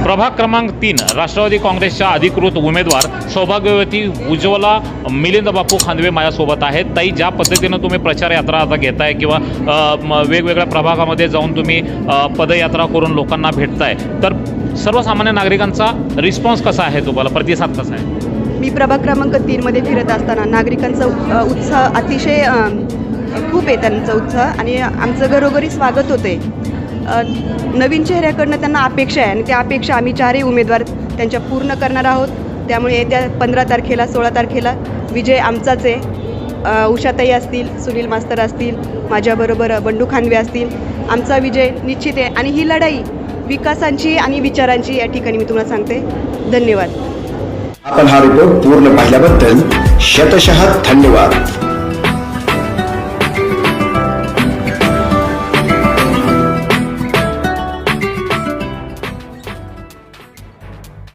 प्रभाग क्रमांक 3 राष्ट्रवादी काँग्रेसच्या अधिकृत उमेदवार सौभाग्यवती उज्ज्वला मिलिंद बापू खांदवे माझ्यासोबत आहेत। ताई, ज्या पद्धतीनं तुम्ही प्रचार यात्रा आता घेताय किंवा वेगवेगळ्या प्रभागामध्ये जाऊन तुम्ही पदयात्रा करून लोकांना भेटताय, तर सर्वसामान्य नागरिकांचा रिस्पॉन्स कसा आहे, तुम्हाला प्रतिसाद कसा आहे? मी प्रभाग क्रमांक 3 मध्ये फिरत असताना नागरिकांचा उत्साह अतिशय खूप आहे, त्यांचा उत्साह, आणि आमचं घरोघरी स्वागत होते। नवीन चेहऱ्याकडनं त्यांना अपेक्षा आहे आणि त्या अपेक्षा आम्ही चारही उमेदवार त्यांच्या पूर्ण करणार आहोत। त्यामुळे येत्या 15 तारखेला 16 तारखेला विजय आमचाच आहे। उषाताई असतील, सुनील मास्तर असतील, माझ्याबरोबर बंडू खांदवे असतील, आमचा विजय निश्चित आहे। आणि ही लढाई विकासांची आणि विचारांची या ठिकाणी मी तुम्हाला सांगते। धन्यवाद। आपण हा रिपोर्ट पूर्ण पाहिल्याबद्दल शतशः धन्यवाद।